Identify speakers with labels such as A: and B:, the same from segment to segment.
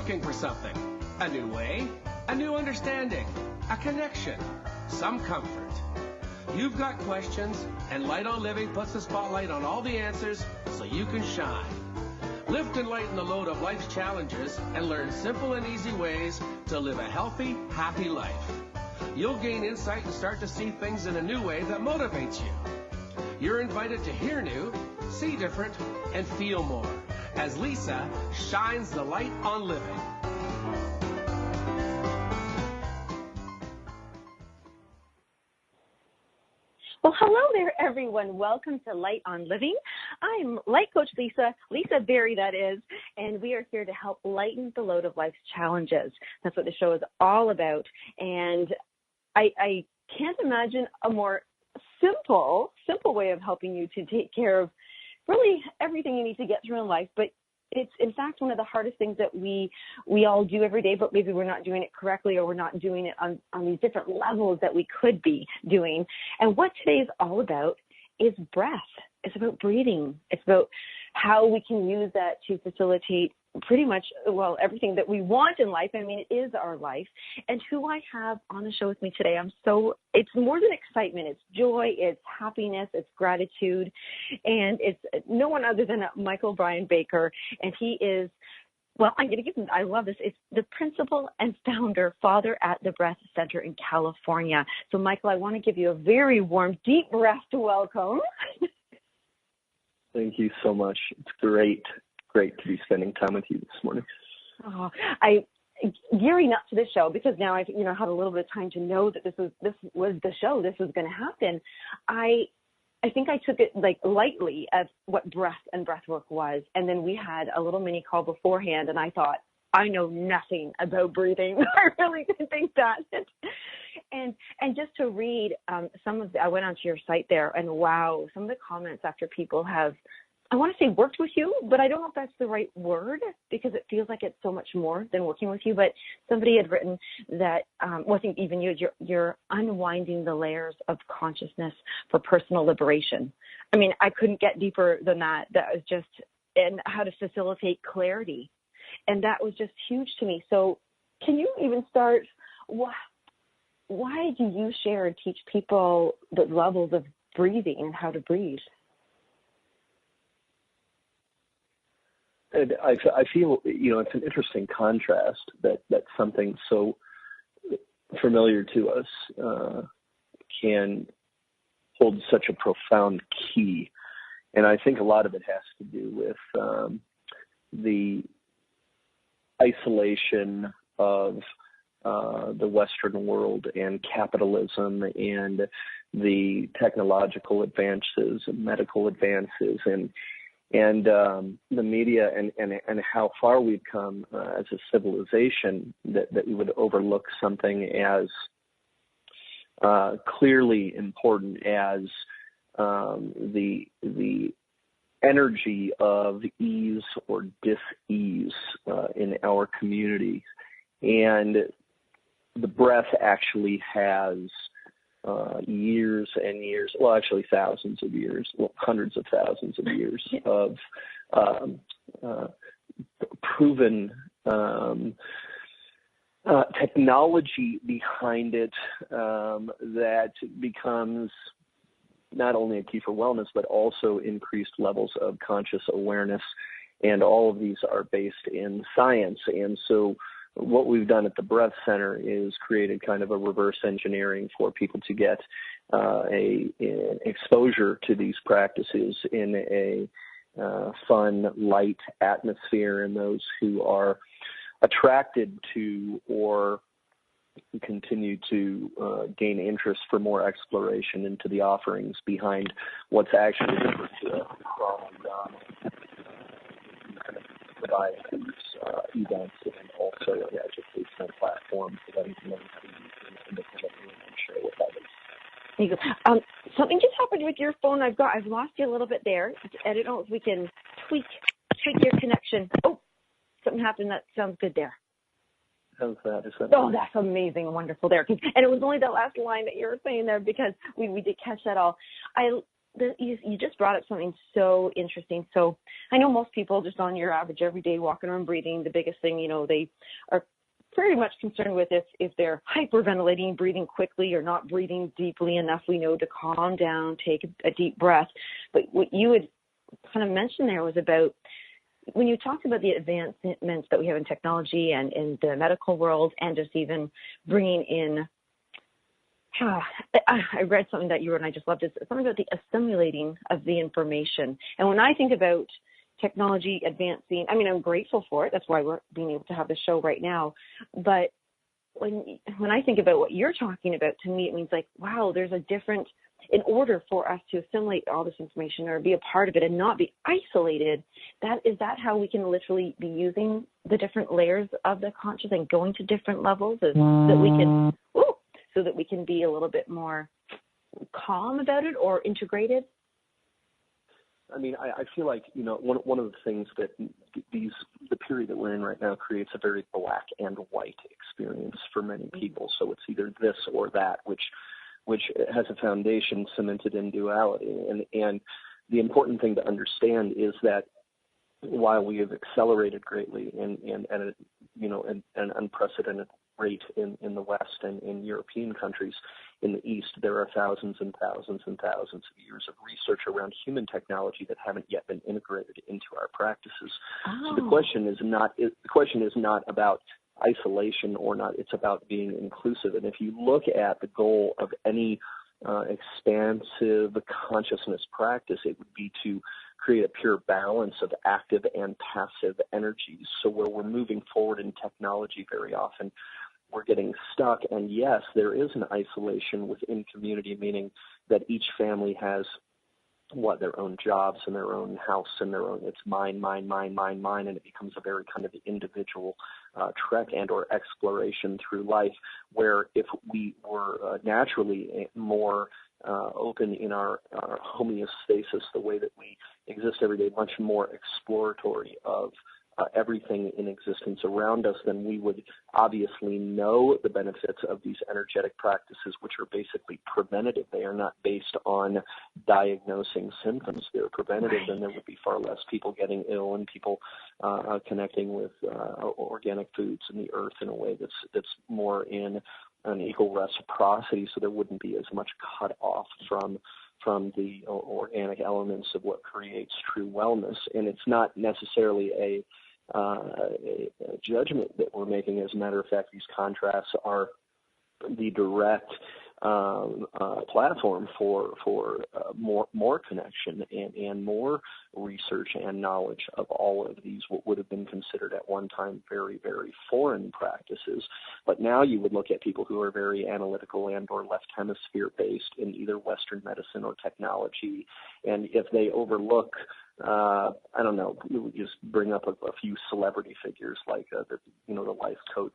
A: looking for something. A new way, a new understanding, a connection, some comfort. You've got questions, and Light on Living puts the spotlight on all the answers so you can shine. Lift and lighten the load of life's challenges and learn simple and easy ways to live a healthy, happy life. You'll gain insight and start to see things in a new way that motivates you. You're invited to hear new, see different, and feel more as Lisa shines the light on living.
B: Well, hello there, everyone. Welcome to Light on Living. I'm Light Coach Lisa Berry, that is, and we are here to help lighten the load of life's challenges. That's what the show is all about. And I can't imagine a more simple way of helping you to take care of really everything you need to get through in life. But it's, in fact, one of the hardest things that we all do every day, but maybe we're not doing it correctly, or we're not doing it on these different levels that we could be doing. And what today is all about is breath. It's about breathing. It's about how we can use that to facilitate pretty much, well, everything that we want in life. I mean, it is our life. And who I have on the show with me today, it's more than excitement. It's joy, it's happiness, it's gratitude. And it's no one other than Brian Baker. And he is, well, I'm going to give him, I love this. It's the principal and founder, father at the Breath Center in California. So, Michael, I want to give you a very warm, deep breath to welcome.
C: Thank you so much. It's great to be spending time with you this morning.
B: Oh, gearing up to this show, because now I've had a little bit of time to know that this was the show. This was going to happen. I think I took it like lightly as what breath and breathwork was, and then we had a little mini call beforehand, and I thought, I know nothing about breathing. I really didn't think that. And just to read I went onto your site there, and wow, some of the comments after people have, I want to say worked with you, but I don't know if that's the right word, because it feels like it's so much more than working with you. But somebody had written that, I think even you're unwinding the layers of consciousness for personal liberation. I mean, I couldn't get deeper than that. That was just, and how to facilitate clarity. And that was just huge to me. So can you even start, why do you share and teach people the levels of breathing and how to breathe?
C: And I feel, it's an interesting contrast that something so familiar to us can hold such a profound key. And I think a lot of it has to do with the isolation of the Western world and capitalism and the technological advances and medical advances and the media and how far we've come as a civilization that we would overlook something as clearly important as the energy of ease or dis-ease in our community. And the breath actually has years and years, well, actually thousands of years, hundreds of thousands of years of proven technology behind it that becomes not only a key for wellness, but also increased levels of conscious awareness. And all of these are based in science. And so what we've done at the Breath Center is created kind of a reverse engineering for people to get an exposure to these practices in a fun, light atmosphere, and those who are attracted to or continue to gain interest for more exploration into the offerings behind what's actually provide these events and also an educational platform for them to learn how to use them independently and share with others.
B: There you go. Something just happened with your phone. I've lost you a little bit there. I don't know if we can tweak your connection. Oh, something happened. That sounds good there.
C: How's that?
B: Oh, that's amazing and wonderful there. And it was only the last line that you were saying there because we did catch that all. you just brought up something so interesting. So I know most people just on your average every day walking around breathing, the biggest thing, they are pretty much concerned with if they're hyperventilating, breathing quickly or not breathing deeply enough, we know to calm down, take a deep breath. But what you had kind of mentioned there was about when you talked about the advancements that we have in technology and in the medical world and just even bringing in I read something that you wrote and I just loved it. It's something about the assimilating of the information. And when I think about technology advancing, I mean, I'm grateful for it. That's why we're being able to have the show right now. But when I think about what you're talking about, to me, it means like, wow, there's a different, in order for us to assimilate all this information or be a part of it and not be isolated, is that how we can literally be using the different layers of the conscious and going to different levels so that we can be a little bit more calm about it or integrated?
C: I mean, I feel like, one of the things that the period that we're in right now creates a very black and white experience for many people. So it's either this or that, which has a foundation cemented in duality. And the important thing to understand is that while we have accelerated greatly and at an unprecedented rate in the West and in European countries, in the East, there are thousands and thousands and thousands of years of research around human technology that haven't yet been integrated into our practices. Oh. So the question is not about isolation or not. It's about being inclusive. And if you look at the goal of any expansive consciousness practice, it would be to create a pure balance of active and passive energies. So where we're moving forward in technology, very often we're getting stuck. And yes, there is an isolation within community, meaning that each family has their own jobs and their own house and their own, it's mine, and it becomes a very kind of individual trek and or exploration through life, where if we were naturally more open in our homeostasis, the way that we exist every day, much more exploratory of everything in existence around us, then we would obviously know the benefits of these energetic practices, which are basically preventative. They are not based on diagnosing symptoms. They're preventative, and there would be far less people getting ill and people connecting with organic foods and the earth in a way that's more in an equal reciprocity, so there wouldn't be as much cut off from the organic elements of what creates true wellness. And it's not necessarily a judgment that we're making. As a matter of fact, these contrasts are the direct platform for more connection and more research and knowledge of all of these what would have been considered at one time very, very foreign practices. But now you would look at people who are very analytical and or left hemisphere based in either Western medicine or technology, and if they overlook I don't know, we would just bring up a few celebrity figures like the life coach.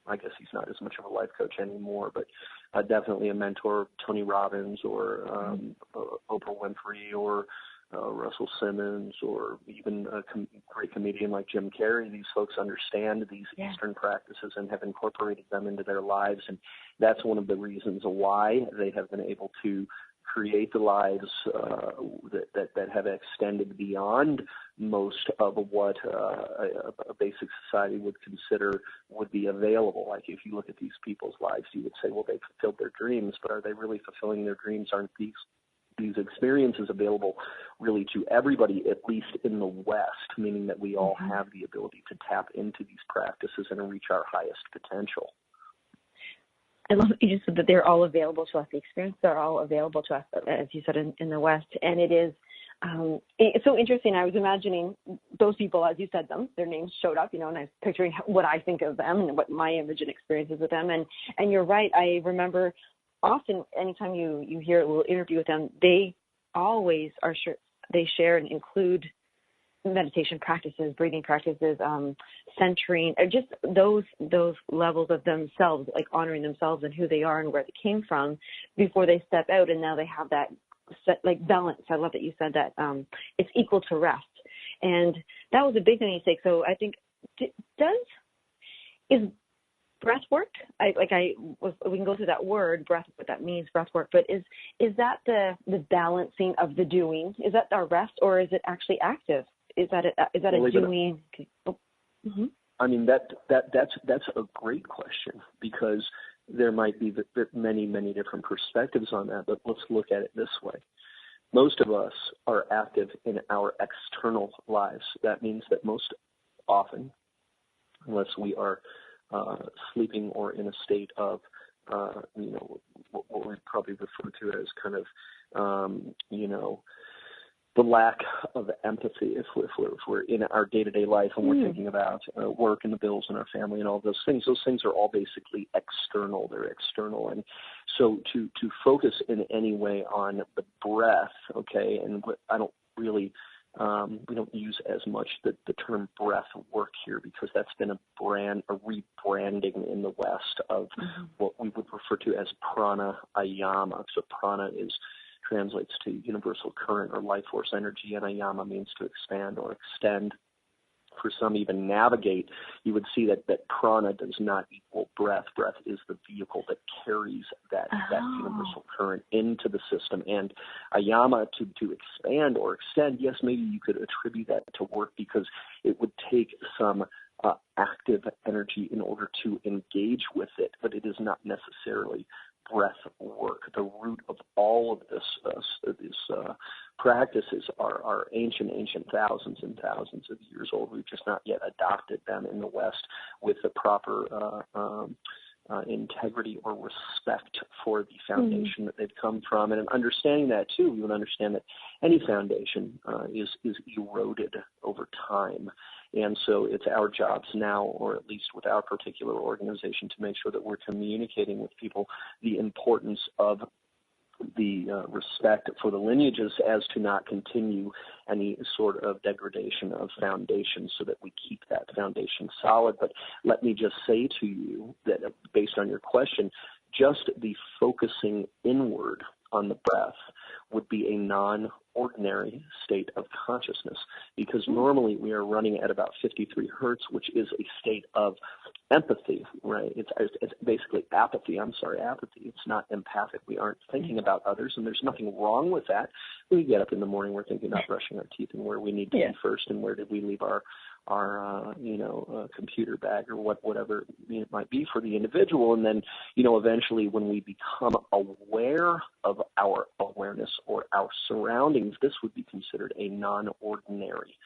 C: I guess he's not as much of a life coach anymore, but definitely a mentor, Tony Robbins or Oprah Winfrey or Russell Simmons, or even a great comedian like Jim Carrey. These folks understand these Eastern practices and have incorporated them into their lives, and that's one of the reasons why they have been able to create the lives that have extended beyond most of what a basic society would consider would be available. Like if you look at these people's lives, you would say, well, they fulfilled their dreams, but are they really fulfilling their dreams? Aren't these experiences available really to everybody, at least in the West, meaning that we all have the ability to tap into these practices and reach our highest potential?
B: I love that you just said that they're all available to us. The experiences are all available to us, as you said, in the West. And it is, it's so interesting. I was imagining those people, as you said them, their names showed up, and I was picturing what I think of them and what my image and experience is with them. And you're right. I remember often, anytime you hear a little interview with them, they always are sure they share and include meditation practices, breathing practices, centering, or just those levels of themselves, like honoring themselves and who they are and where they came from before they step out. And now they have that balance. I love that you said that it's equal to rest. And that was a big thing you say. So I think, breath work? We can go through that word, breath, what that means, breath work, but is that the balancing of the doing? Is that our rest, or is it actually active? Is that a doing? Mm-hmm.
C: I mean, that's a great question, because there might be many, many different perspectives on that, but let's look at it this way. Most of us are active in our external lives. That means that most often, unless we are sleeping or in a state of, what we probably refer to as kind of, the lack of empathy, if we're in our day-to-day life and we're thinking about work and the bills and our family and all those things are all basically external. They're external. And so to focus in any way on the breath, okay, and I don't really, we don't use as much the term breath work here, because that's been a rebranding in the West of what we would refer to as pranayama. So prana translates to universal current or life force energy, and ayama means to expand or extend. For some, even navigate, you would see that prana does not equal breath. Breath is the vehicle that carries that universal current into the system. And ayama, to expand or extend, yes, maybe you could attribute that to work, because it would take some active energy in order to engage with it, but it is not necessarily breath work. The root of all of these practices are ancient, thousands and thousands of years old. We've just not yet adopted them in the West with the proper integrity or respect for the foundation that they've come from. And in understanding that too, we would understand that any foundation is eroded over time. And so it's our jobs now, or at least with our particular organization, to make sure that we're communicating with people the importance of the respect for the lineages, as to not continue any sort of degradation of foundation, so that we keep that foundation solid. But let me just say to you that, based on your question, just the focusing inward on the breath would be a non-ordinary state of consciousness, because normally we are running at about 53 hertz, which is a state of empathy, right? It's basically apathy. It's not empathic. We aren't thinking about others, and there's nothing wrong with that. We get up in the morning, we're thinking about brushing our teeth and where we need to be first, and where did we leave our computer bag, or whatever it might be for the individual. And then, eventually when we become aware of our awareness or our surroundings, this would be considered a non-ordinary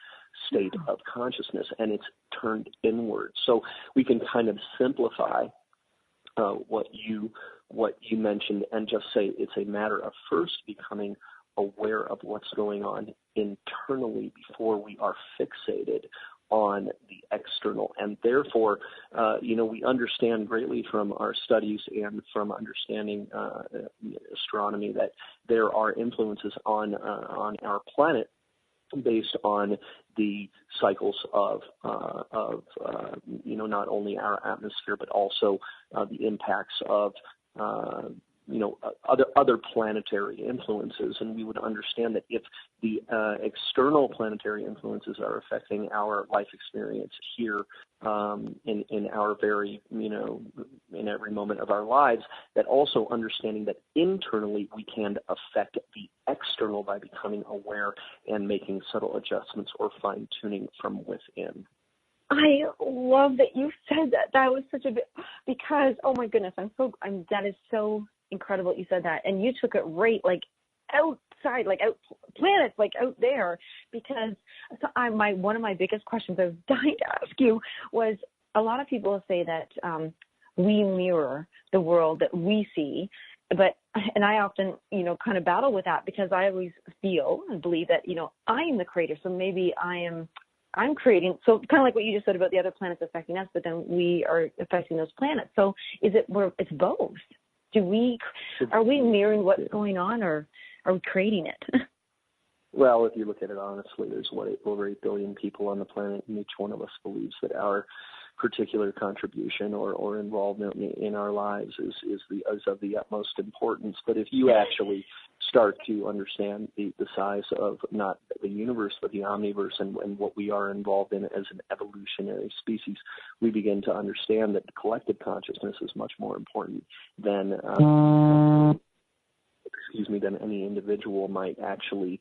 C: state of consciousness, and it's turned inward. So we can kind of simplify what you mentioned, and just say it's a matter of first becoming aware of what's going on internally before we are fixated on the external. And therefore, we understand greatly from our studies and from understanding astronomy that there are influences on our planet based on the cycles of not only our atmosphere, but also the impacts of other planetary influences. And we would understand that if the external planetary influences are affecting our life experience here in our very, in every moment of our lives, that also understanding that internally we can affect the external by becoming aware and making subtle adjustments or fine-tuning from within.
B: I love that you said that. That was such a bit, because, oh my goodness, that is so incredible that you said that. And you took it right, outside, out planets, out there, because one of my biggest questions I was dying to ask you was, a lot of people say that we mirror the world that we see, and I often, kind of battle with that, because I always feel and believe that, I am the creator, so maybe I'm creating, so kind of like what you just said about the other planets affecting us, but then we are affecting those planets. So it's both? Are we mirroring what's going on, or are we creating it?
C: Well, if you look at it honestly, there's over 8 billion people on the planet, and each one of us believes that our particular contribution or involvement in our lives is of the utmost importance. But if you actually start to understand the size of not the universe, but the omniverse and what we are involved in as an evolutionary species, we begin to understand that collective consciousness is much more important than than any individual might actually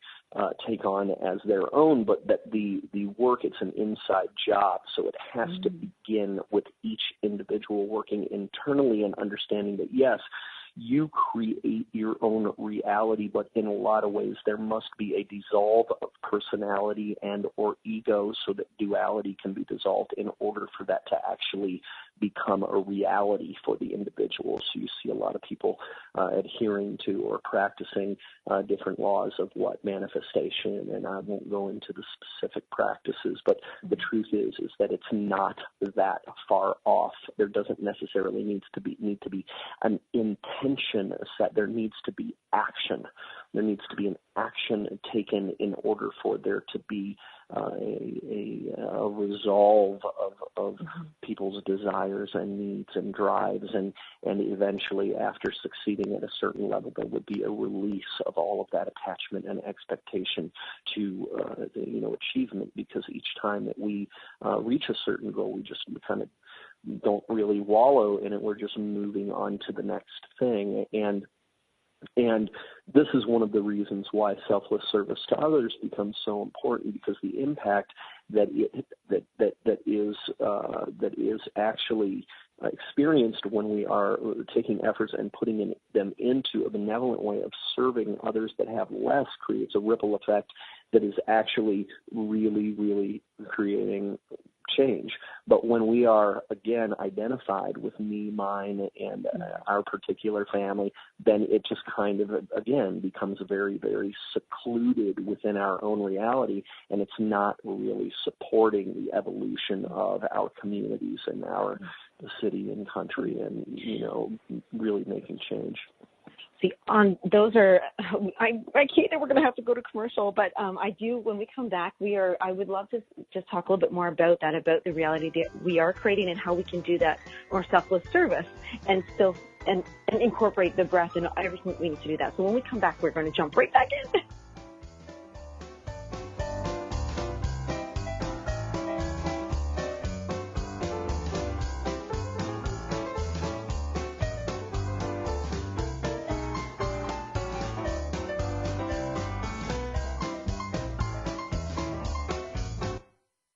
C: take on as their own, but that the work, it's an inside job, so it has to begin with each individual working internally and understanding that, yes, you create your own reality, but in a lot of ways there must be a dissolve of personality and or ego so that duality can be dissolved in order for that to actually become a reality for the individual. So you see a lot of people adhering to or practicing different laws of what manifestation, and I won't go into the specific practices, but the truth is that it's not that far off. There doesn't necessarily need to be an intention set. There needs to be action. There needs to be an action taken in order for there to be a resolve of people's desires and needs and drives, and eventually, after succeeding at a certain level, there would be a release of all of that attachment and expectation to achievement, because each time that we reach a certain goal, we kind of don't really wallow in it. We're just moving on to the next thing. And this is one of the reasons why selfless service to others becomes so important, because the impact that is actually experienced when we are taking efforts and putting them into a benevolent way of serving others that have less creates a ripple effect that is actually really, really creating change. But when we are, again, identified with me, mine, and our particular family, then it just kind of, again, becomes very, very secluded within our own reality, and it's not really supporting the evolution of our communities and our city and country and, really making change.
B: On those are, I can't, we're going to have to go to commercial, but I do, when we come back, I would love to just talk a little bit more about that, about the reality that we are creating and how we can do that more selfless service and still, and incorporate the breath and everything we need to do that. So when we come back, we're going to jump right back in.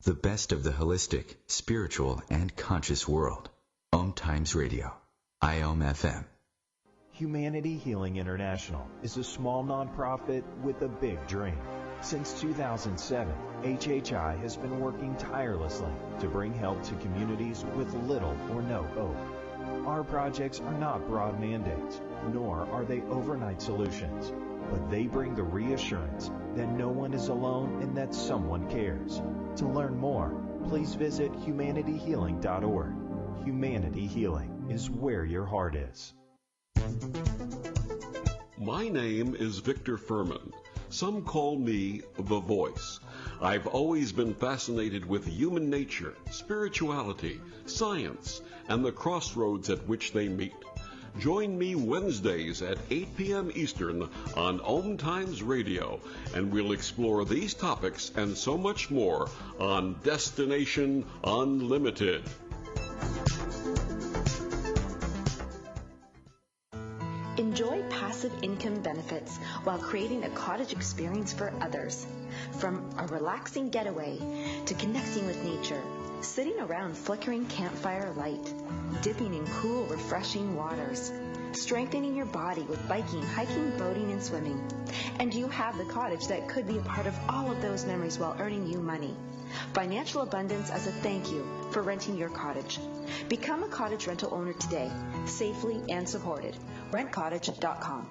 D: The best of the holistic, spiritual, and conscious world. Om Times Radio. IOM FM.
E: Humanity Healing International is a small nonprofit with a big dream. Since 2007, HHI has been working tirelessly to bring help to communities with little or no hope. Our projects are not broad mandates, nor are they overnight solutions, but they bring the reassurance that no one is alone and that someone cares. To learn more, please visit humanityhealing.org. Humanity Healing is where your heart is.
F: My name is Victor Furman. Some call me The Voice. I've always been fascinated with human nature, spirituality, science, and the crossroads at which they meet. Join me Wednesdays at 8 p.m. Eastern on Om Times Radio, and we'll explore these topics and so much more on Destination Unlimited.
G: Enjoy passive income benefits while creating a cottage experience for others. From a relaxing getaway to connecting with nature, sitting around flickering campfire light, dipping in cool, refreshing waters, strengthening your body with biking, hiking, boating, and swimming. And you have the cottage that could be a part of all of those memories while earning you money. Financial abundance as a thank you for renting your cottage. Become a cottage rental owner today, safely and supported. RentCottage.com.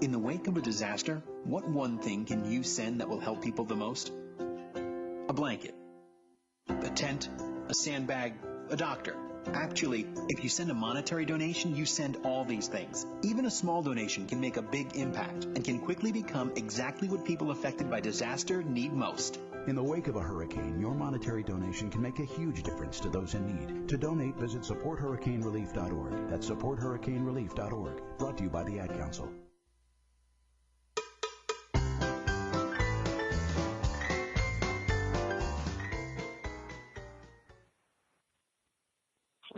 H: In the wake of a disaster, what one thing can you send that will help people the most? A blanket, a tent, a sandbag, a doctor. Actually, if you send a monetary donation, you send all these things. Even a small donation can make a big impact and can quickly become exactly what people affected by disaster need most.
I: In the wake of a hurricane, your monetary donation can make a huge difference to those in need. To donate, visit supporthurricanerelief.org. That's supporthurricanerelief.org. Brought to you by the Ad Council.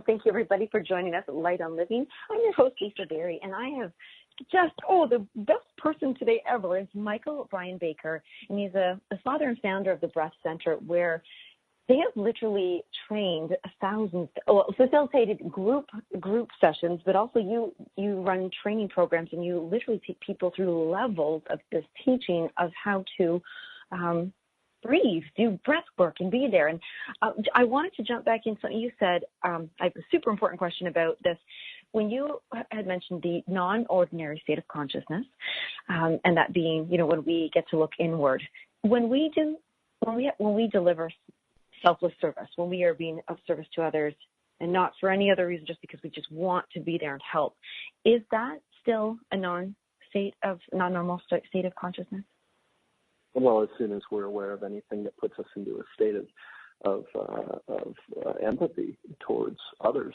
B: Thank you, everybody, for joining us at Light on Living. I'm your host, Lisa Berry, and I have the best person today ever is Michael Brian Baker, and he's a father and founder of the Breath Center, where they have literally trained thousands, facilitated group sessions, but also you run training programs, and you literally take people through levels of this teaching of how to breathe, do breath work, and be there. And I wanted to jump back in something you said. I have a super important question about this. When you had mentioned the non-ordinary state of consciousness, and that being, when we get to look inward, when we deliver selfless service, when we are being of service to others, and not for any other reason, just because we just want to be there and help, is that still a non-normal state of consciousness?
C: Well, as soon as we're aware of anything that puts us into a state of empathy towards others,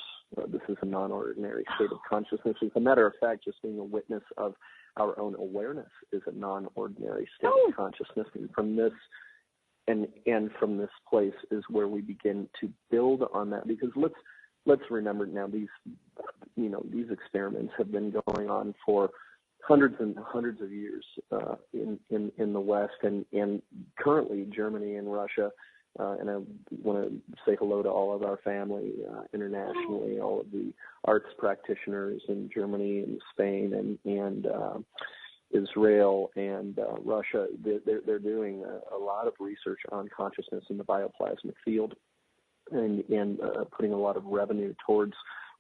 C: this is a non-ordinary state of consciousness. As a matter of fact, just being a witness of our own awareness is a non-ordinary state of consciousness. And from this, and from this place is where we begin to build on that. Because let's remember now, these experiments have been going on for hundreds and hundreds of years in the West, and currently Germany and Russia. And I want to say hello to all of our family internationally, all of the arts practitioners in Germany and Spain and Israel and Russia. They're doing a lot of research on consciousness in the bioplasmic field, and putting a lot of revenue towards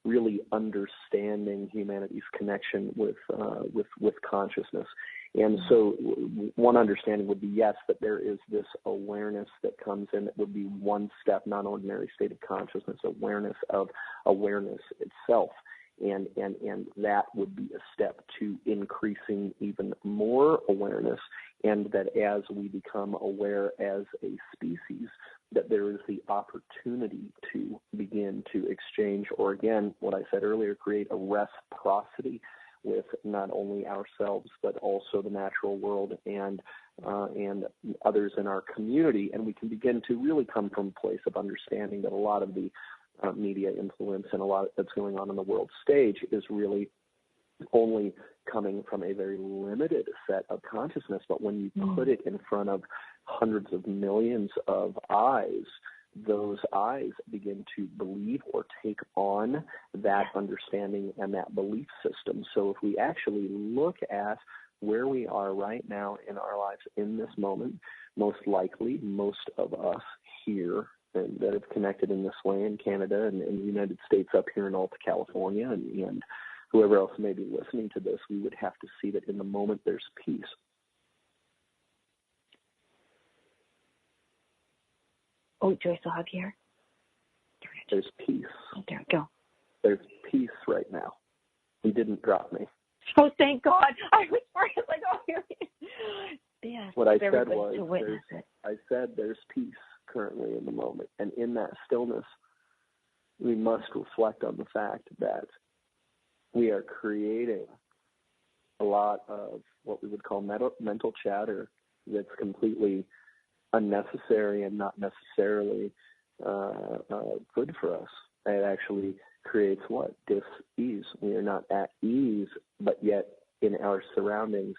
C: really understanding humanity's connection with consciousness. And so one understanding would be, yes, that there is this awareness that comes in that would be one step, non-ordinary state of consciousness, awareness of awareness itself. And that would be a step to increasing even more awareness, and that as we become aware as a species, that there is the opportunity to begin to exchange, or again, what I said earlier, create a reciprocity with not only ourselves but also the natural world and others in our community. And we can begin to really come from a place of understanding that a lot of the media influence and a lot that's going on the world stage is really only coming from a very limited set of consciousness. But when you put it in front of hundreds of millions of eyes, those eyes begin to believe or take on that understanding and that belief system. So if we actually look at where we are right now in our lives in this moment, most likely most of us here that have connected in this way in Canada and in the United States up here in Alta California and whoever else may be listening to this, we would have to see that in the moment there's peace.
B: Oh, do I still have you here?
C: There's peace.
B: Oh, there we go.
C: There's peace right now. He didn't drop me.
B: Oh, thank God. I was worried, like, oh, here he is. Yes,
C: what I said was, I said there's peace currently in the moment. And in that stillness, we must reflect on the fact that we are creating a lot of what we would call mental chatter that's completely unnecessary and not necessarily good for us. It actually creates what? Dis-ease. We are not at ease, but yet in our surroundings,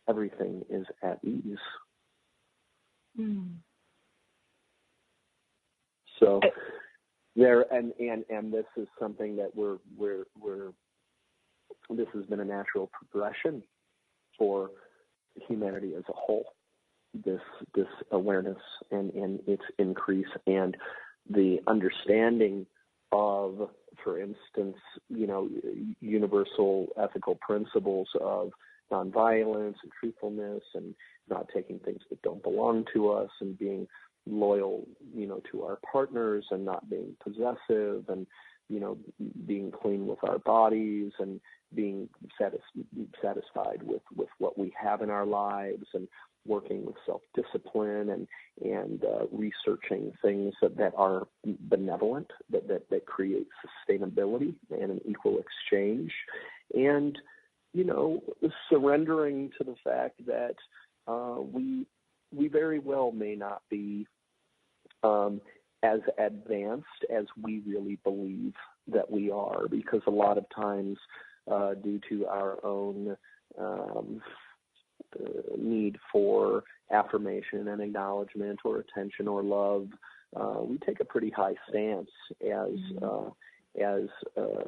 C: everything is at ease. So there, and this is something that this has been a natural progression for humanity as a whole. This awareness and its increase, and the understanding of, for instance, universal ethical principles of nonviolence and truthfulness, and not taking things that don't belong to us, and being loyal, to our partners, and not being possessive, and being clean with our bodies, and being satisfied with what we have in our lives, and working with self-discipline and researching things that are benevolent, that create sustainability and an equal exchange, and surrendering to the fact that we very well may not be as advanced as we really believe that we are, because a lot of times, due to our own need for affirmation and acknowledgement or attention or love, we take a pretty high stance as a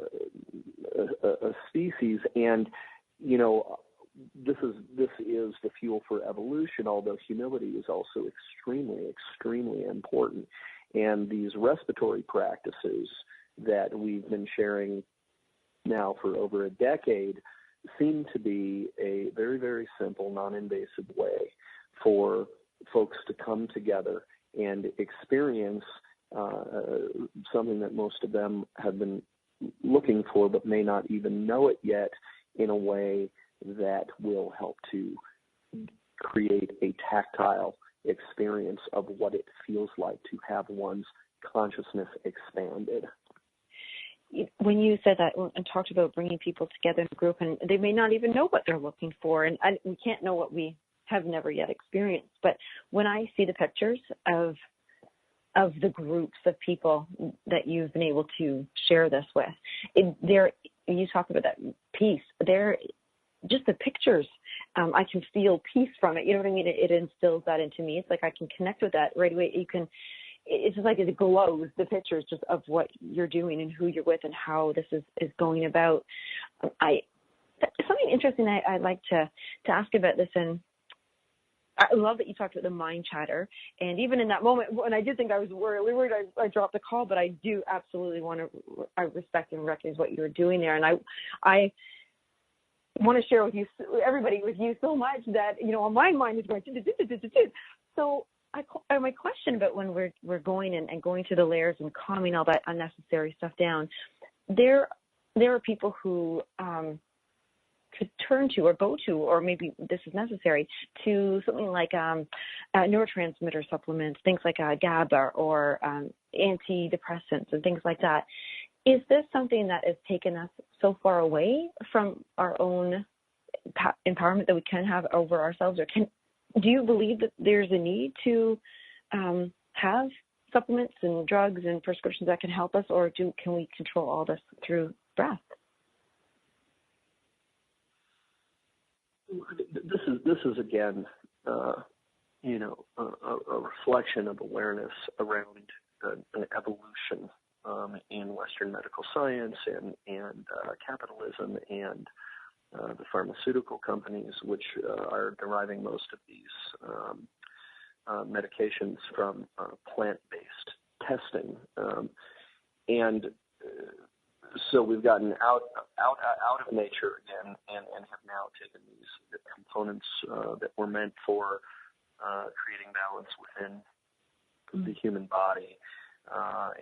C: species. And this is the fuel for evolution, although humility is also extremely, extremely important. And these respiratory practices that we've been sharing now for over a decade seem to be a very, very simple, non-invasive way for folks to come together and experience something that most of them have been looking for but may not even know it yet, in a way that will help to create a tactile experience of what it feels like to have one's consciousness expanded.
B: When you said that and talked about bringing people together in a group, and they may not even know what they're looking for, and we can't know what we have never yet experienced, but when I see the pictures of the groups of people that you've been able to share this with, you talk about that peace, just the pictures, I can feel peace from it. You know what I mean? It instills that into me. It's like I can connect with that right away. It's just like it glows, the pictures just of what you're doing and who you're with and how this is going about. Something interesting I'd like to ask about this, and I love that you talked about the mind chatter. And even in that moment, when I did think I was worried, I dropped the call, but I do absolutely I respect and recognize what you were doing there. And I want to share with you, everybody, with you so much that, my mind is going, so my question about when we're going and going to the layers and calming all that unnecessary stuff down, there are people who could turn to or go to, or maybe this is necessary, to something like neurotransmitter supplements, things like GABA or antidepressants and things like that. Is this something that has taken us so far away from our own empowerment that we can have over ourselves? Or do you believe that there's a need to have supplements and drugs and prescriptions that can help us, or can we control all this through breath?
C: This is again, a reflection of awareness around an evolution in Western medical science and capitalism and the pharmaceutical companies, which are deriving most of these medications from plant-based testing, and so we've gotten out of nature again, and have now taken these components that were meant for creating balance within the human body,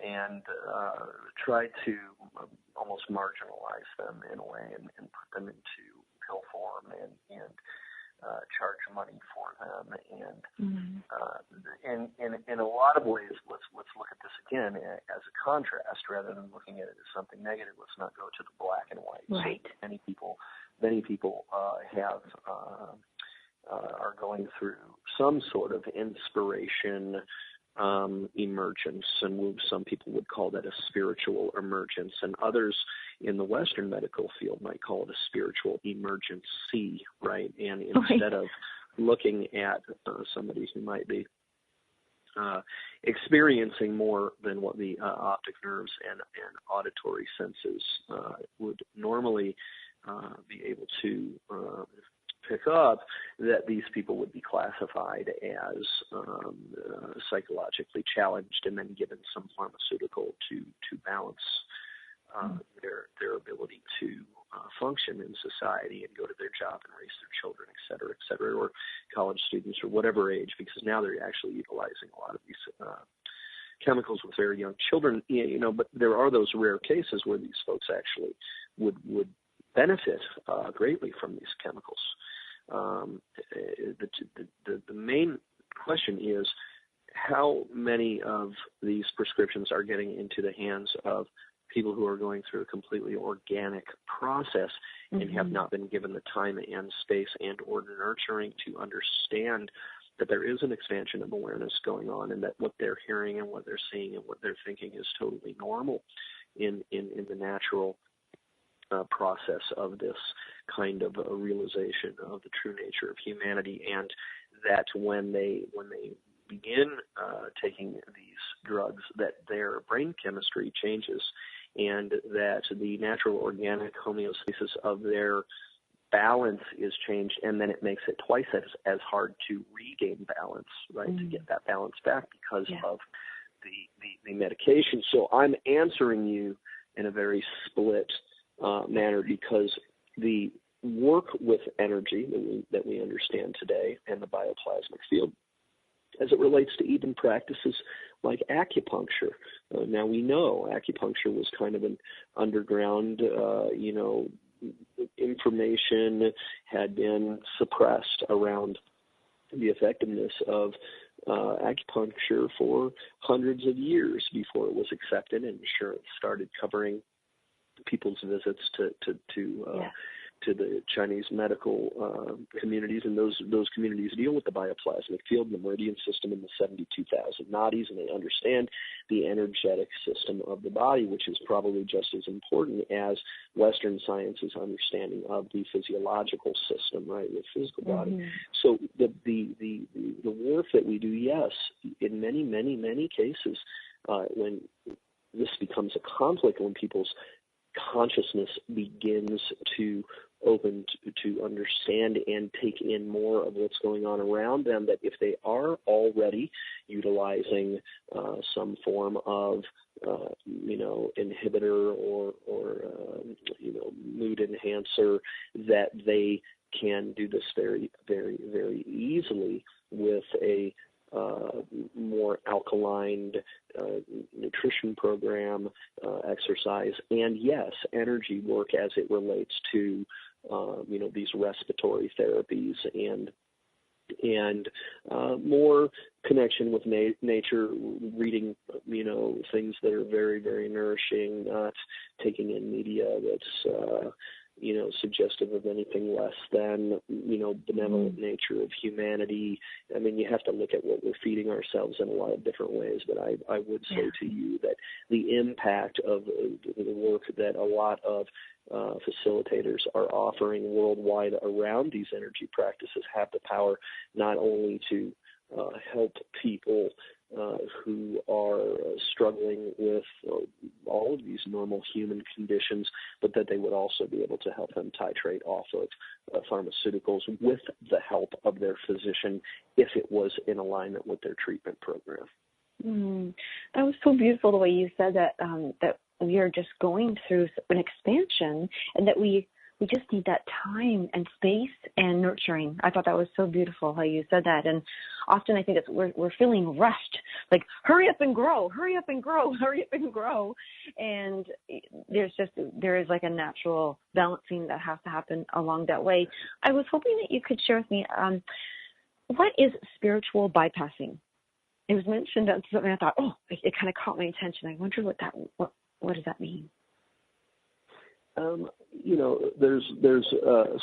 C: and tried to almost marginalize them in a way and put them into pill form and charge money for them. And in a lot of ways, let's look at this again as a contrast rather than looking at it as something negative. Let's not go to the black and white.
B: Right.
C: So many people are going through some sort of inspiration emergence, and some people would call that a spiritual emergence, and others in the Western medical field might call it a spiritual emergency, right? And instead of looking at somebody who might be experiencing more than what the optic nerves and auditory senses would normally be able to pick up, that these people would be classified as psychologically challenged and then given some pharmaceutical to balance their ability to function in society and go to their job and raise their children, et cetera, or college students or whatever age, because now they're actually utilizing a lot of these chemicals with very young children, but there are those rare cases where these folks actually would benefit greatly from these chemicals. the main question is how many of these prescriptions are getting into the hands of people who are going through a completely organic process and have not been given the time and space and or nurturing to understand that there is an expansion of awareness going on, and that what they're hearing and what they're seeing and what they're thinking is totally normal in the natural process of this kind of a realization of the true nature of humanity, and that when they begin taking these drugs, that their brain chemistry changes, and that the natural organic homeostasis of their balance is changed, and then it makes it twice as hard to regain balance, right, to get that balance back because of the medication. So I'm answering you in a very split manner, because the work with energy that we understand today and the bioplasmic field, as it relates to even practices like acupuncture. Now we know acupuncture was kind of an underground, information had been suppressed around the effectiveness of acupuncture for hundreds of years before it was accepted and insurance started covering people's visits to the Chinese medical communities, and those communities deal with the bioplasmic field and the meridian system and the 72,000 nadis, and they understand the energetic system of the body, which is probably just as important as Western science's understanding of the physiological system, right, the physical body. So the work that we do, yes, in many, many, many cases, when this becomes a conflict, when people's consciousness begins to open to understand and take in more of what's going on around them, that if they are already utilizing some form of inhibitor or mood enhancer, that they can do this very, very, very easily with a more alkaline nutrition program, exercise, and yes, energy work as it relates to these respiratory therapies and more connection with nature, reading things that are very, very nourishing, not taking in media that's suggestive of anything less than, benevolent nature of humanity. I mean, you have to look at what we're feeding ourselves in a lot of different ways, but I would say to you that the impact of the work that a lot of facilitators are offering worldwide around these energy practices have the power not only to help people who are struggling with all of these normal human conditions, but that they would also be able to help them titrate off of pharmaceuticals with the help of their physician if it was in alignment with their treatment program.
B: That was so beautiful the way you said that, that we are just going through an expansion and that we just need that time and space and nurturing. I thought that was so beautiful how you said that. And often I think we're feeling rushed, like hurry up and grow, hurry up and grow, hurry up and grow. And there is like a natural balancing that has to happen along that way. I was hoping that you could share with me, what is spiritual bypassing? It was mentioned on something I thought, it kind of caught my attention. I wonder what does that mean?
C: There's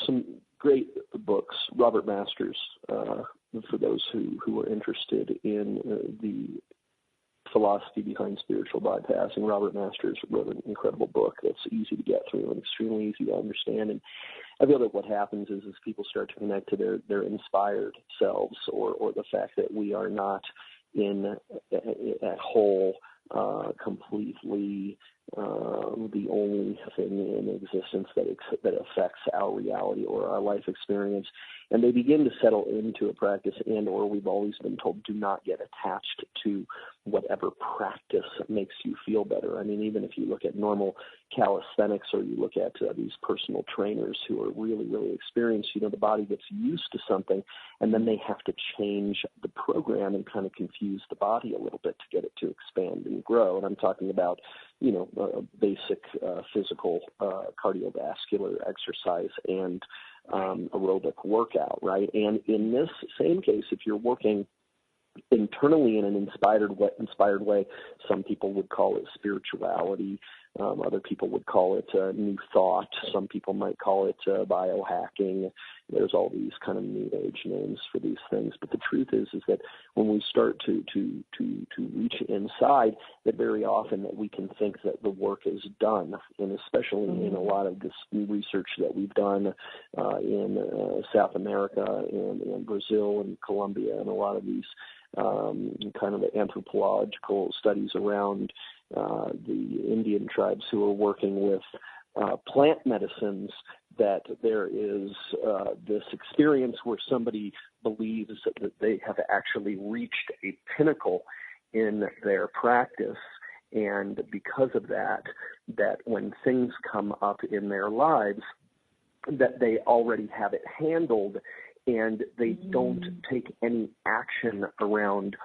C: some great books. Robert Masters, for those who are interested in the philosophy behind spiritual bypassing, Robert Masters wrote an incredible book that's easy to get through and extremely easy to understand. And I feel that what happens is people start to connect to their inspired selves, or the fact that we are not in at whole completely the only thing in existence that affects our reality or our life experience. And they begin to settle into a practice, and or we've always been told, do not get attached to whatever practice makes you feel better. I mean, even if you look at normal calisthenics, or you look at these personal trainers who are really, really experienced, the body gets used to something, and then they have to change the program and kind of confuse the body a little bit to get it to expand and grow. And I'm talking about, basic physical cardiovascular exercise and aerobic workout, right? And in this same case, if you're working internally in an inspired way, some people would call it spirituality. Other people would call it new thought. Some people might call it biohacking. There's all these kind of new age names for these things. But the truth is that when we start to reach inside, that very often that we can think that the work is done. And especially in a lot of this research that we've done in South America and Brazil and Colombia, and a lot of these kind of anthropological studies around the Indian tribes who are working with plant medicines, that there is this experience where somebody believes that they have actually reached a pinnacle in their practice, and because of that when things come up in their lives, that they already have it handled, and they don't take any action around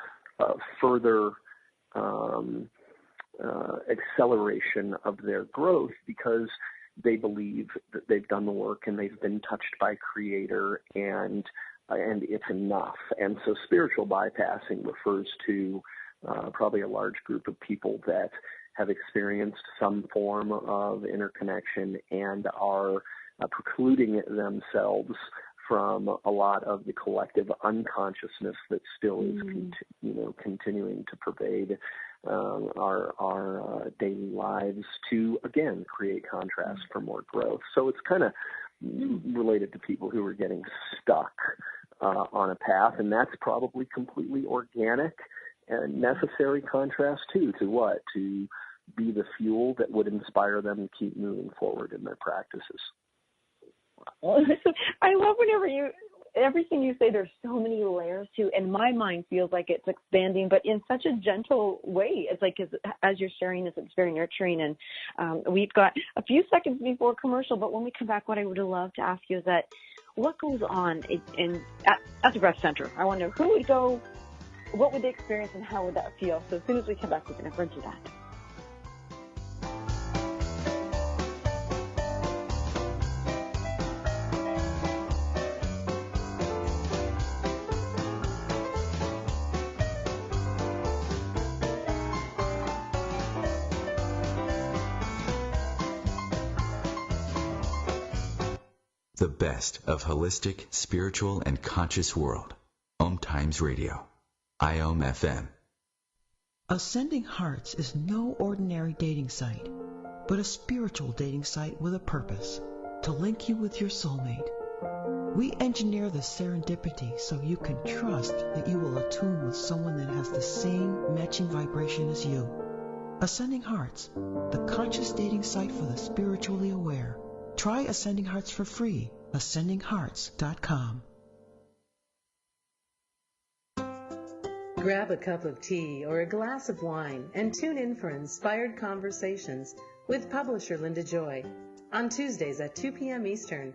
C: further acceleration of their growth, because they believe that they've done the work and they've been touched by Creator, and it's enough. And so spiritual bypassing refers to probably a large group of people that have experienced some form of interconnection and are precluding themselves from a lot of the collective unconsciousness that still is, continuing to pervade our daily lives, to, again, create contrast for more growth. So it's kind of related to people who are getting stuck on a path, and that's probably completely organic and necessary contrast, too, to what? To be the fuel that would inspire them to keep moving forward in their practices.
B: I love everything you say. There's so many layers to, and my mind feels like it's expanding, but in such a gentle way. It's like as you're sharing this, it's very nurturing. And we've got a few seconds before commercial, but when we come back, what I would love to ask you is that what goes on at the breast center? I want to know who would go, what would they experience, and how would that feel? So as soon as we come back, we're going to run through that.
D: The best of holistic, spiritual, and conscious world. Om Times Radio. IOM FM.
J: Ascending Hearts is no ordinary dating site, but a spiritual dating site with a purpose, to link you with your soulmate. We engineer the serendipity so you can trust that you will attune with someone that has the same matching vibration as you. Ascending Hearts, the conscious dating site for the spiritually aware. Try Ascending Hearts for free. AscendingHearts.com.
K: Grab a cup of tea or a glass of wine and tune in for Inspired Conversations with publisher Linda Joy on Tuesdays at 2 p.m. Eastern.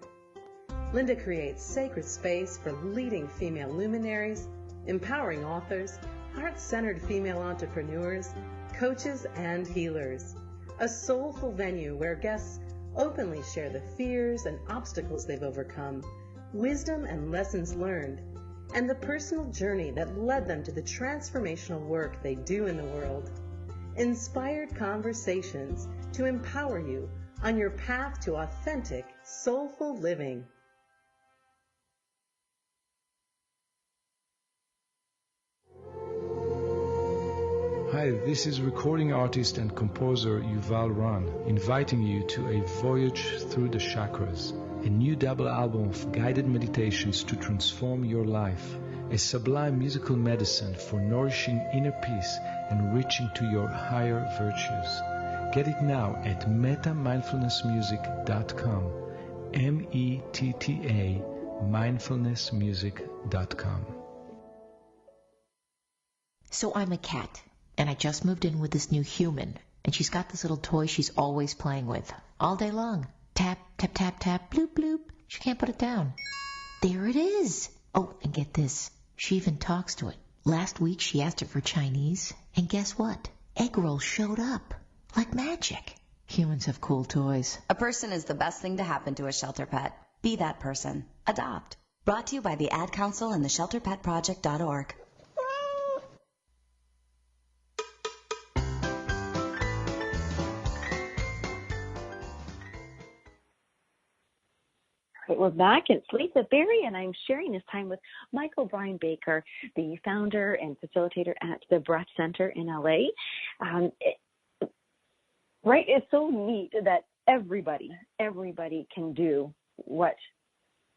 K: Linda creates sacred space for leading female luminaries, empowering authors, heart-centered female entrepreneurs, coaches, and healers. A soulful venue where guests openly share the fears and obstacles they've overcome, wisdom and lessons learned, and the personal journey that led them to the transformational work they do in the world. Inspired Conversations to empower you on your path to authentic, soulful living.
L: Hi, this is recording artist and composer Yuval Ran, inviting you to a voyage through the chakras, a new double album of guided meditations to transform your life, a sublime musical medicine for nourishing inner peace and reaching to your higher virtues. Get it now at metamindfulnessmusic.com, METTA mindfulnessmusic.com.
M: So I'm a cat. And I just moved in with this new human, and she's got this little toy she's always playing with, all day long. Tap, tap, tap, tap, bloop, bloop. She can't put it down. There it is. Oh, and get this. She even talks to it. Last week she asked it for Chinese, and guess what? Egg rolls showed up. Like magic. Humans have cool toys.
N: A person is the best thing to happen to a shelter pet. Be that person. Adopt. Brought to you by the Ad Council and the ShelterPetProject.org.
B: Right, we're back. It's Lisa Berry, and I'm sharing this time with Michael Brian Baker, the founder and facilitator at the Breath Center in LA. It's so neat that everybody can do what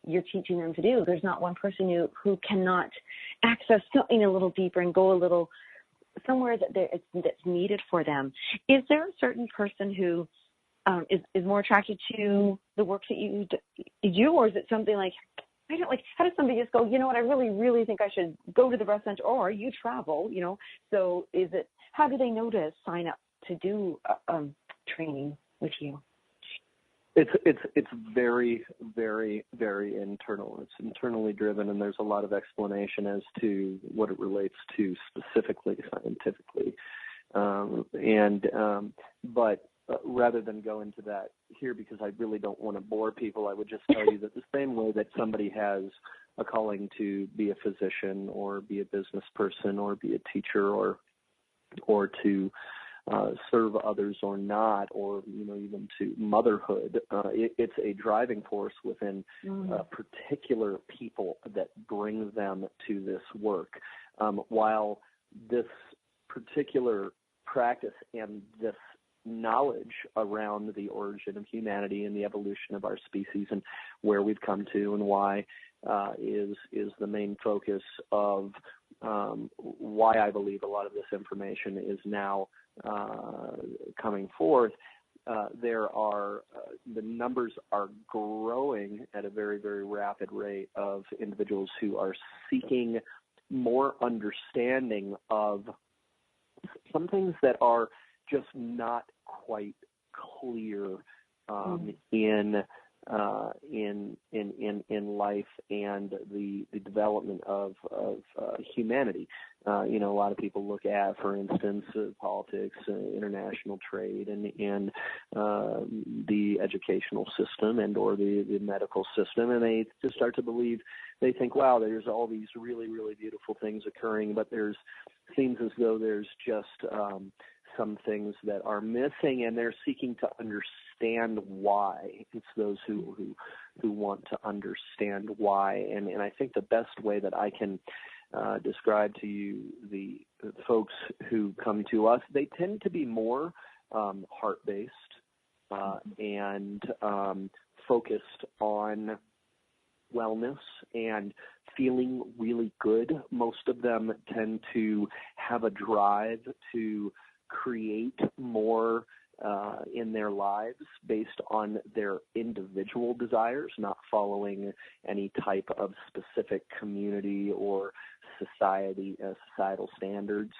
B: you're teaching them to do. There's not one person who cannot access something a little deeper and go a little somewhere that's needed for them. Is there a certain person who is more attracted to the work that you do, or is it something like, I don't like, how does somebody just go, you know what, I really, really think I should go to the Breath Center, or you travel, so how do they know to sign up to do training with you?
C: It's very, very, very internal. It's internally driven, and there's a lot of explanation as to what it relates to specifically, scientifically. But rather than go into that here, because I really don't want to bore people, I would just tell you that the same way that somebody has a calling to be a physician or be a business person or be a teacher or to serve others or not, or even to motherhood, it's a driving force within particular people that bring them to this work. While this particular practice and this knowledge around the origin of humanity and the evolution of our species and where we've come to and why is the main focus of why I believe a lot of this information is now coming forth. The numbers are growing at a very, very rapid rate of individuals who are seeking more understanding of some things that are just not quite clear in life and the development of humanity. A lot of people look at, for instance, politics, international trade, and the educational system and or the medical system, and they just start to believe. They think, wow, there's all these really, really beautiful things occurring, but seems as though there's just some things that are missing, and they're seeking to understand why. It's those who want to understand why, and I think the best way that I can describe to you the folks who come to us, they tend to be more heart-based and focused on wellness and feeling really good. Most of them tend to have a drive to create more in their lives based on their individual desires, not following any type of specific community or societal standards.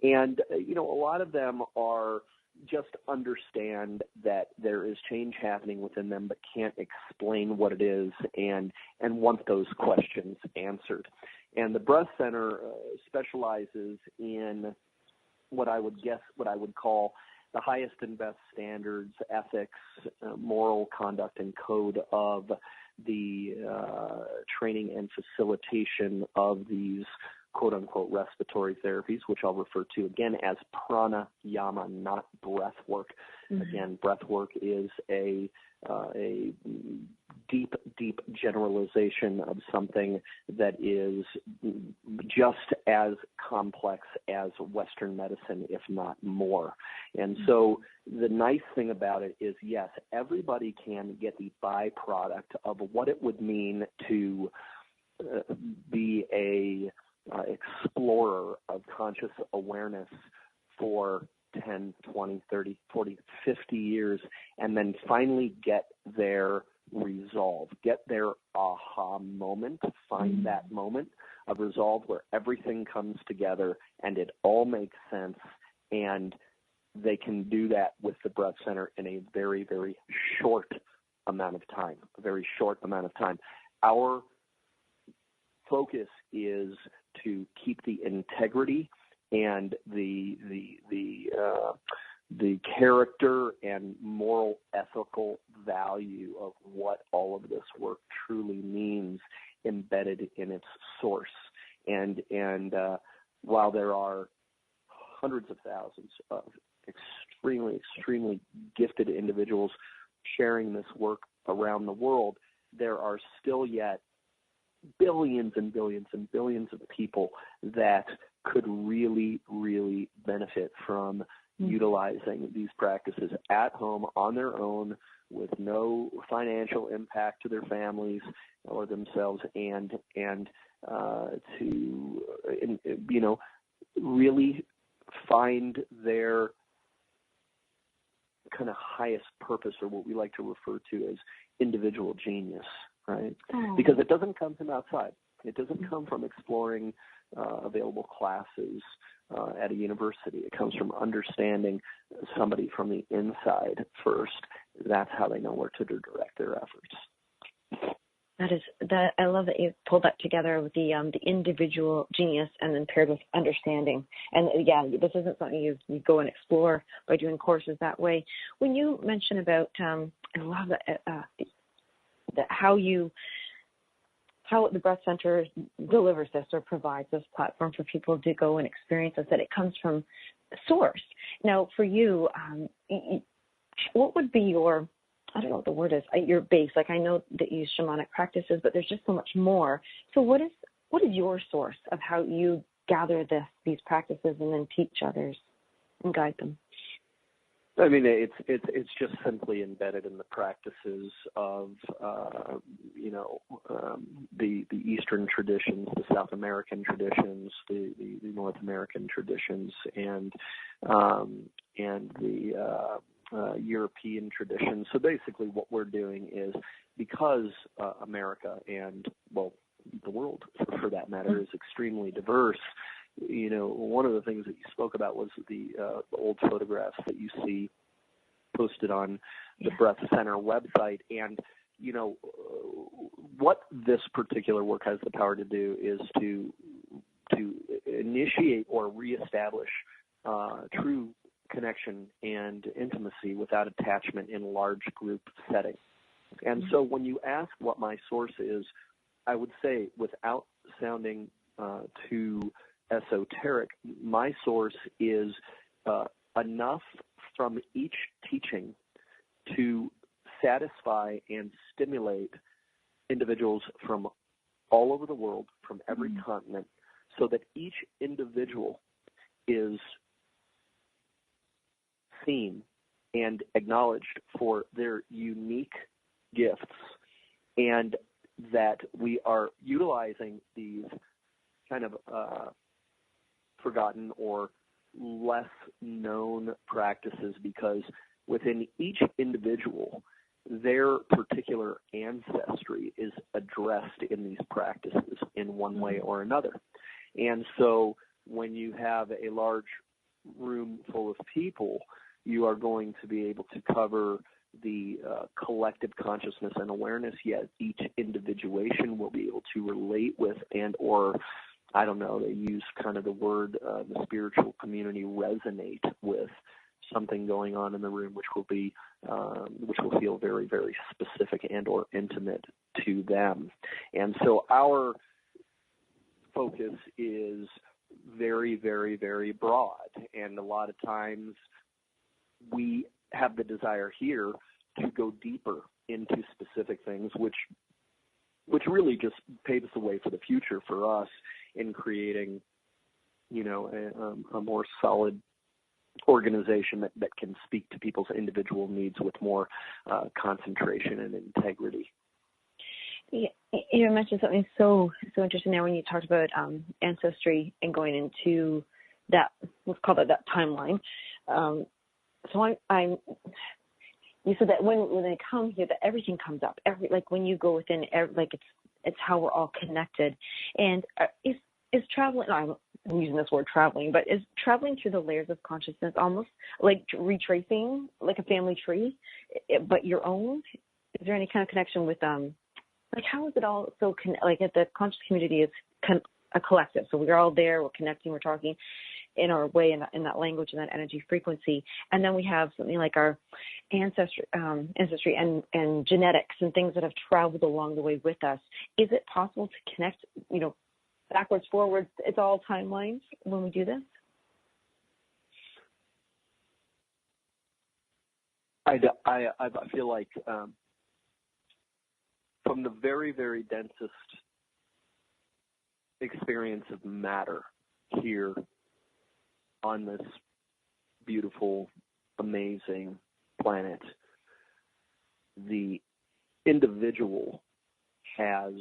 C: And, a lot of them are just understand that there is change happening within them but can't explain what it is and want those questions answered. And the Breath Center specializes in what I would call the highest and best standards, ethics, moral conduct, and code of the training and facilitation of these quote-unquote respiratory therapies, which I'll refer to again as pranayama, not breath work. Mm-hmm. Again, breath work is a deep generalization of something that is just as complex as Western medicine, if not more. And so the nice thing about it is, yes, everybody can get the byproduct of what it would mean to be a explorer of conscious awareness for 10, 20, 30, 40, 50 years, and then finally get their resolve, get their aha moment, find that moment of resolve where everything comes together and it all makes sense, and they can do that with the Breath Center in a very, very short amount of time, Our focus is to keep the integrity and the character and moral, ethical value of what all of this work truly means embedded in its source. And while there are hundreds of thousands of extremely gifted individuals sharing this work around the world, there are still yet billions and billions and billions of people that could really benefit from utilizing these practices at home on their own with no financial impact to their families or themselves, and to really find their kind of highest purpose, or what we like to refer to as individual genius, right? Because it doesn't come from outside. It doesn't come from exploring available classes at a university. It comes from understanding somebody from the inside first. That's how they know where to direct their efforts.
B: I love that you pulled that together with the individual genius and then paired with understanding. And yeah, this isn't something you go and explore by doing courses that way. When you mention about, I love that how the Breast Center delivers this or provides this platform for people to go and experience this, that it comes from source. Now, for you, what would be your, I don't know what the word is, your base? Like, I know that you use shamanic practices, but there's just so much more. So what is your source of how you gather these practices and then teach others and guide them?
C: I mean, it's just simply embedded in the practices of the Eastern traditions, the South American traditions, the North American traditions, and the European traditions. So basically, what we're doing is, because America and, well, the world for that matter is extremely diverse. One of the things that you spoke about was the old photographs that you see posted on the Breast Center website. And, what this particular work has the power to do is to initiate or reestablish true connection and intimacy without attachment in large group settings. And so when you ask what my source is, I would say, without sounding too esoteric, my source is enough from each teaching to satisfy and stimulate individuals from all over the world, from every continent, so that each individual is seen and acknowledged for their unique gifts, and that we are utilizing these kind of forgotten or less known practices because within each individual, their particular ancestry is addressed in these practices in one way or another. And so when you have a large room full of people, you are going to be able to cover the collective consciousness and awareness, yet each individuation will be able to relate with and or, I don't know, they use kind of the word, the spiritual community, resonate with something going on in the room, which will feel very, very specific and or intimate to them. And so our focus is very, very, very broad, and a lot of times we have the desire here to go deeper into specific things, which really just paves the way for the future for us in creating, a more solid organization that can speak to people's individual needs with more concentration and integrity.
B: Yeah, you mentioned something so interesting there when you talked about ancestry and going into that, let's call it that timeline. So you said that when they come here, that everything comes up. When you go within, it's how we're all connected. And is traveling? No, I'm using this word traveling, but is traveling through the layers of consciousness almost like retracing, like a family tree, but your own? Is there any kind of connection with how is it all so at the conscious community is a collective? So we're all there, we're connecting, we're talking. in our way, in that language and that energy frequency. And then we have something like our ancestry and genetics and things that have traveled along the way with us. Is it possible to connect, backwards, forwards? It's all timelines when we do this?
C: I feel like from the very, very densest experience of matter here on this beautiful, amazing planet, the individual has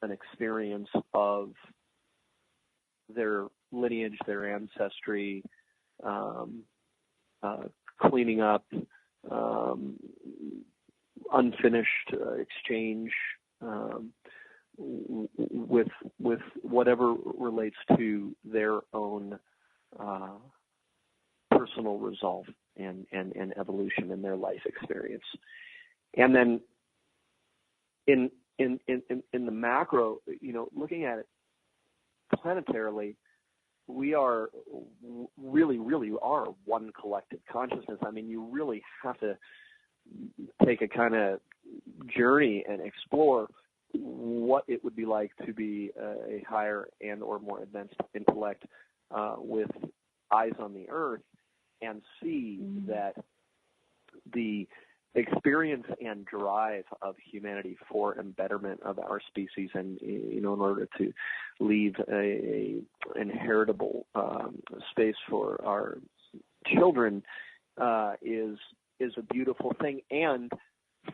C: an experience of their lineage, their ancestry, cleaning up, unfinished exchange with whatever relates to their own personal resolve and evolution in their life experience. And then in the macro, looking at it planetarily, we are really are one collective consciousness. I mean, you really have to take a kind of journey and explore what it would be like to be a higher and or more advanced intellect with eyes on the earth, and see that the experience and drive of humanity for embetterment of our species, and in order to leave a inheritable space for our children, is a beautiful thing. And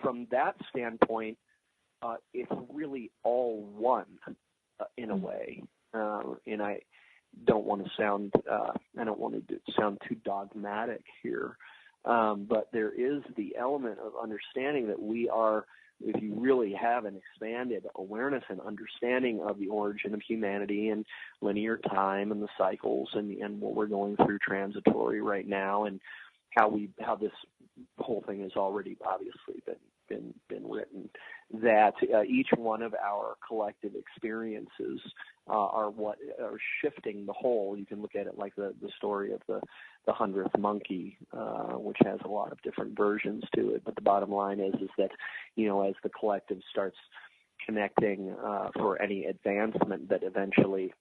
C: from that standpoint, it's really all one in a way. And I don't want to sound too dogmatic here. But there is the element of understanding that we are, if you really have an expanded awareness and understanding of the origin of humanity and linear time and the cycles and what we're going through transitory right now, and how this whole thing has already obviously been written, that each one of our collective experiences are what are shifting the whole. You can look at it like the story of the 100th monkey, which has a lot of different versions to it. But the bottom line is that, as the collective starts connecting for any advancement, that eventually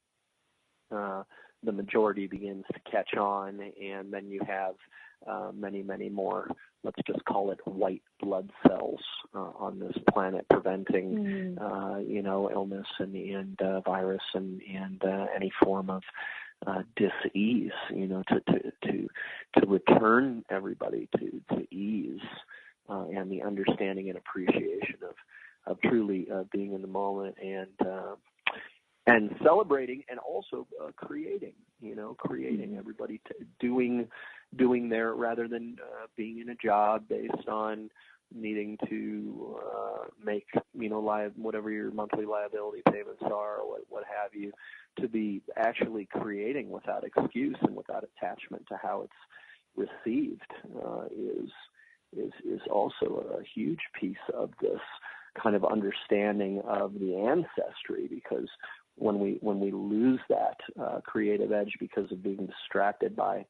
C: the majority begins to catch on, and then you have many, many more, let's just call it white blood cells on this planet, preventing, illness and virus and any form of dis-ease, to return everybody to ease and the understanding and appreciation of truly being in the moment and celebrating, and also creating everybody doing their, rather than being in a job based on needing to make, whatever your monthly liability payments are, or what have you, to be actually creating without excuse and without attachment to how it's received is also a huge piece of this kind of understanding of the ancestry, because when we lose that creative edge because of being distracted by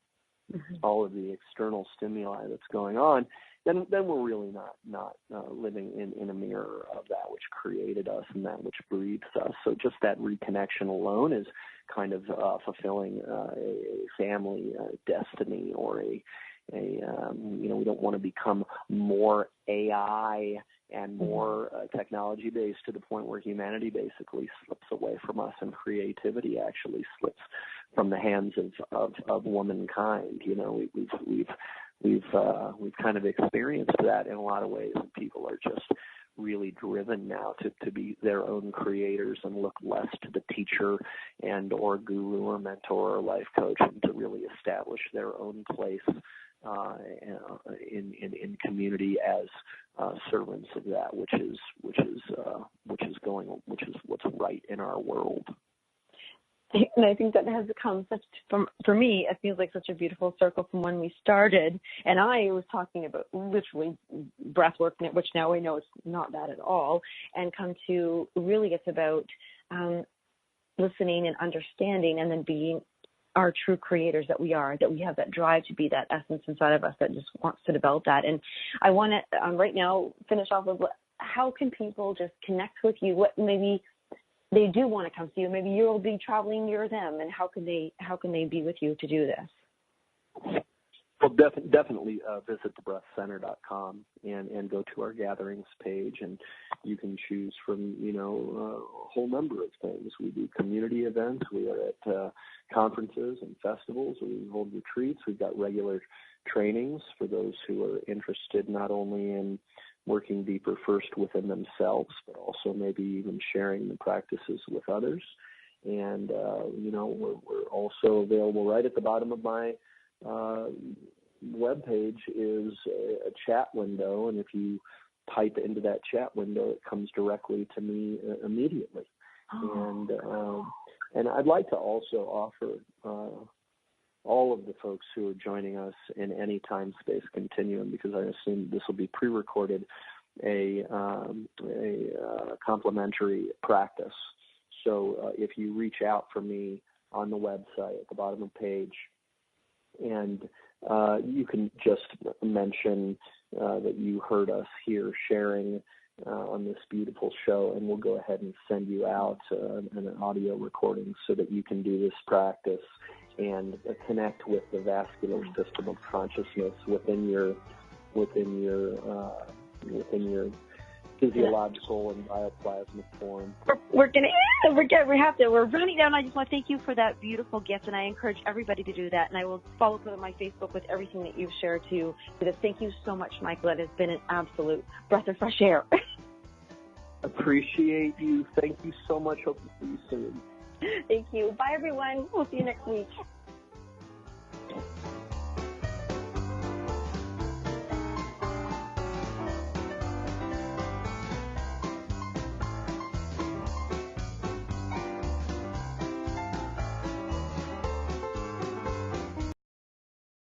C: all of the external stimuli that's going on, then we're really not living in a mirror of that which created us and that which breathes us. So just that reconnection alone is kind of fulfilling a family destiny, or we don't want to become more AI and more technology-based to the point where humanity basically slips away from us and creativity actually slips from the hands of womankind. We've kind of experienced that in a lot of ways, and people are just really driven now to be their own creators and look less to the teacher and or guru or mentor or life coach, and to really establish their own place in community as servants of that which is what's right in our world.
B: And I think that has become for me, it feels like such a beautiful circle from when we started. And I was talking about literally breath work, which now I know it's not that at all, and come to really it's about listening and understanding, and then being are true creators, that we are, that we have that drive to be that essence inside of us that just wants to develop that. And I want to right now finish off with how can people just connect with you? What maybe they do want to come see you. Maybe you'll be traveling near them, and how can they be with you to do this?
C: Well, definitely visit thebreathcenter.com and go to our gatherings page, and you can choose from, a whole number of things. We do community events. We are at conferences and festivals. We hold retreats. We've got regular trainings for those who are interested not only in working deeper first within themselves, but also maybe even sharing the practices with others. And, we're also available right at the bottom of my webpage is a chat window, and if you type into that chat window, it comes directly to me immediately. And I'd like to also offer all of the folks who are joining us in any time-space continuum, because I assume this will be pre-recorded, a complimentary practice. So if you reach out for me on the website at the bottom of the page, and you can just mention that you heard us here sharing on this beautiful show, and we'll go ahead and send you out an audio recording so that you can do this practice and connect with the vascular system of consciousness within your physiological and bioplasmic form.
B: We're running down. I just want to thank you for that beautiful gift, and I encourage everybody to do that. And I will follow up on my Facebook with everything that you've shared too. Thank you so much, Michael. It has been an absolute breath of fresh air.
C: Appreciate you. Thank you so much. Hope to see you soon.
B: Thank you. Bye, everyone. We'll see you next week.